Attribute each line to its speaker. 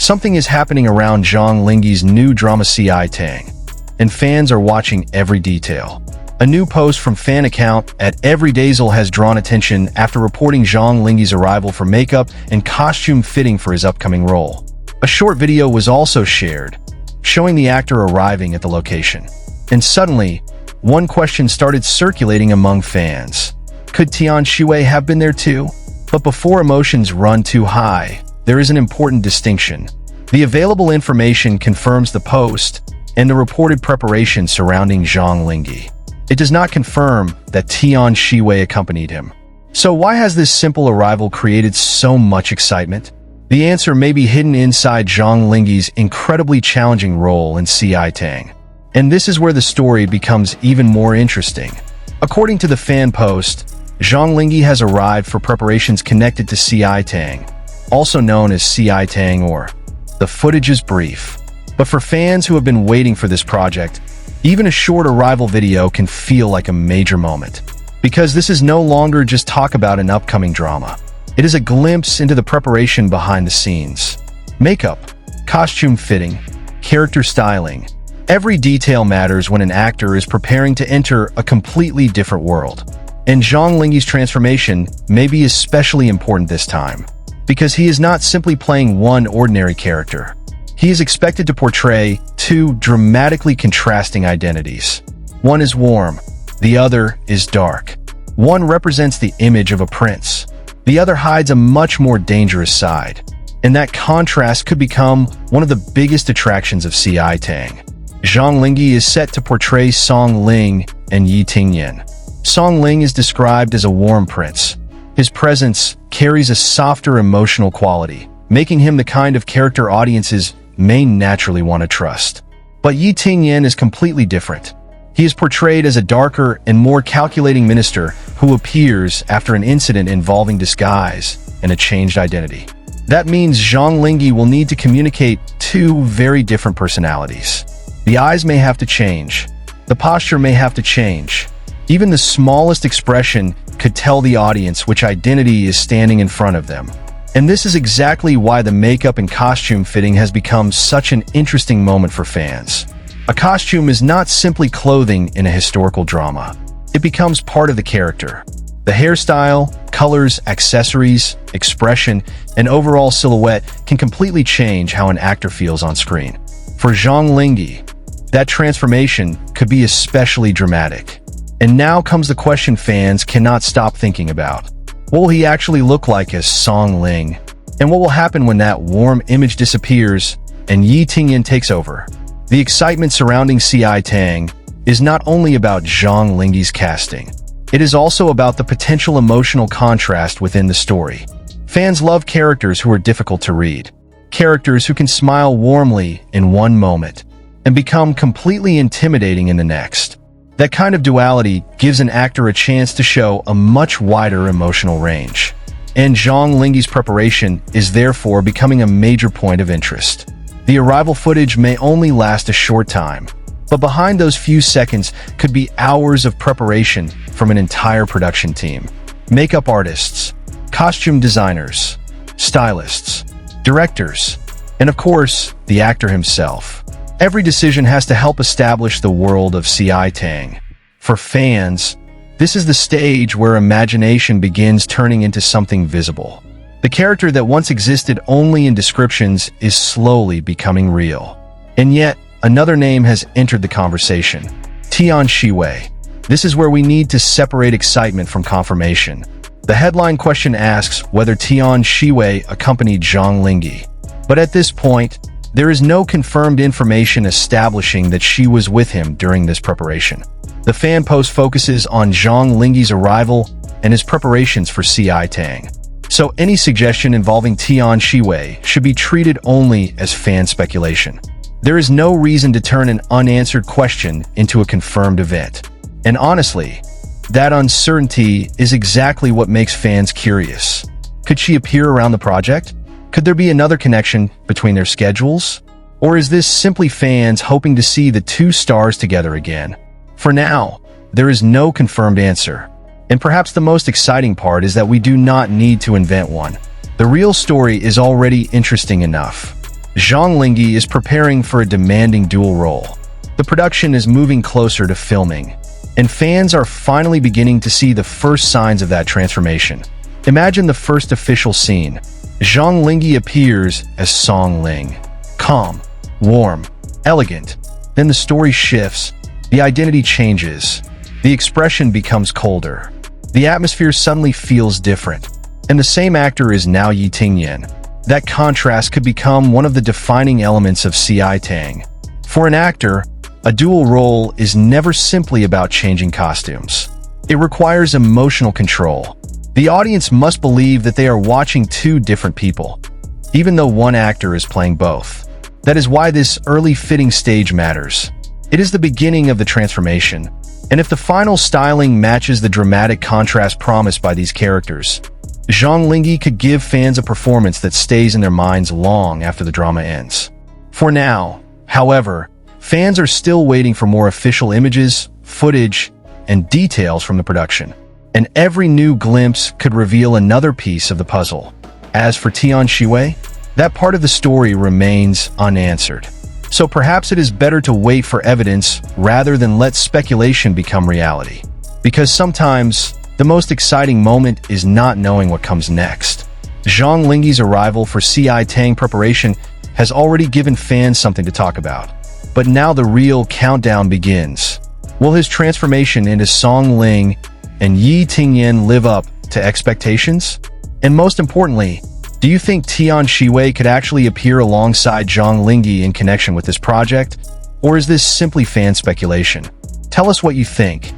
Speaker 1: Something is happening around Zhang Linghe's new drama Ci Tang, and fans are watching every detail. A new post from fan account @everydayzel has drawn attention after reporting Zhang Linghe's arrival for makeup and costume fitting for his upcoming role. A short video was also shared, showing the actor arriving at the location. And suddenly, one question started circulating among fans. Could Tian Xiwei have been there too? But before emotions run too high, there is an important distinction. The available information confirms the post and the reported preparation surrounding Zhang Linghe. It does not confirm that Tian Xiwei accompanied him. So why has this simple arrival created so much excitement? The answer may be hidden inside Zhang Linghe's incredibly challenging role in Ci Tang. And this is where the story becomes even more interesting. According to the fan post, Zhang Linghe has arrived for preparations connected to Ci Tang, also known as Ci Tang, or the footage is brief. But for fans who have been waiting for this project, even a short arrival video can feel like a major moment. Because this is no longer just talk about an upcoming drama. It is a glimpse into the preparation behind the scenes. Makeup, costume fitting, character styling. Every detail matters when an actor is preparing to enter a completely different world. And Zhang Linghe's transformation may be especially important this time, because he is not simply playing one ordinary character. He is expected to portray two dramatically contrasting identities. One is warm, the other is dark. One represents the image of a prince. The other hides a much more dangerous side. And that contrast could become one of the biggest attractions of Ci Tang. Zhang Linghe is set to portray Ling and Ye Tingyan. Ling is described as a warm prince. His presence carries a softer emotional quality, making him the kind of character audiences may naturally want to trust. But Ye Tingyan is completely different. He is portrayed as a darker and more calculating minister who appears after an incident involving disguise and a changed identity. That means Zhang Linghe will need to communicate two very different personalities. The eyes may have to change. The posture may have to change. Even the smallest expression could tell the audience which identity is standing in front of them. And this is exactly why the makeup and costume fitting has become such an interesting moment for fans. A costume is not simply clothing in a historical drama. It becomes part of the character. The hairstyle, colors, accessories, expression, and overall silhouette can completely change how an actor feels on screen. For Zhang Linghe, that transformation could be especially dramatic. And now comes the question fans cannot stop thinking about. What will he actually look like as Ling? And what will happen when that warm image disappears and Ye Tingyan takes over? The excitement surrounding Ci Tang is not only about Zhang Linghe's casting. It is also about the potential emotional contrast within the story. Fans love characters who are difficult to read. Characters who can smile warmly in one moment and become completely intimidating in the next. That kind of duality gives an actor a chance to show a much wider emotional range. And Zhang Linghe's preparation is therefore becoming a major point of interest. The arrival footage may only last a short time, but behind those few seconds could be hours of preparation from an entire production team. Makeup artists, costume designers, stylists, directors, and of course, the actor himself. Every decision has to help establish the world of Ci Tang. For fans, this is the stage where imagination begins turning into something visible. The character that once existed only in descriptions is slowly becoming real. And yet, another name has entered the conversation. Tian Xiwei. This is where we need to separate excitement from confirmation. The headline question asks whether Tian Xiwei accompanied Zhang Linghe. But at this point, there is no confirmed information establishing that she was with him during this preparation. The fan post focuses on Zhang Linghe's arrival and his preparations for Ci Tang. So any suggestion involving Tian Xiwei should be treated only as fan speculation. There is no reason to turn an unanswered question into a confirmed event. And honestly, that uncertainty is exactly what makes fans curious. Could she appear around the project? Could there be another connection between their schedules? Or is this simply fans hoping to see the two stars together again? For now, there is no confirmed answer. And perhaps the most exciting part is that we do not need to invent one. The real story is already interesting enough. Zhang Linghe is preparing for a demanding dual role. The production is moving closer to filming, and fans are finally beginning to see the first signs of that transformation. Imagine the first official scene. Zhang Linghe appears as Song Ling. Calm, warm, elegant. Then the story shifts, the identity changes, the expression becomes colder. The atmosphere suddenly feels different, and the same actor is now Ye Tingyan. That contrast could become one of the defining elements of Ci Tang. For an actor, a dual role is never simply about changing costumes. It requires emotional control. The audience must believe that they are watching two different people, even though one actor is playing both. That is why this early fitting stage matters. It is the beginning of the transformation, and if the final styling matches the dramatic contrast promised by these characters, Zhang Linghe could give fans a performance that stays in their minds long after the drama ends. For now, however, fans are still waiting for more official images, footage, and details from the production, and every new glimpse could reveal another piece of the puzzle. As for Tian Xiwei, that part of the story remains unanswered. So perhaps it is better to wait for evidence rather than let speculation become reality. Because sometimes, the most exciting moment is not knowing what comes next. Zhang Linghe's arrival for Ci Tang preparation has already given fans something to talk about. But now the real countdown begins. Will his transformation into Song Ling and Ye Tingyan live up to expectations? And most importantly, do you think Tian Xiwei could actually appear alongside Zhang Linghe in connection with this project? Or is this simply fan speculation? Tell us what you think.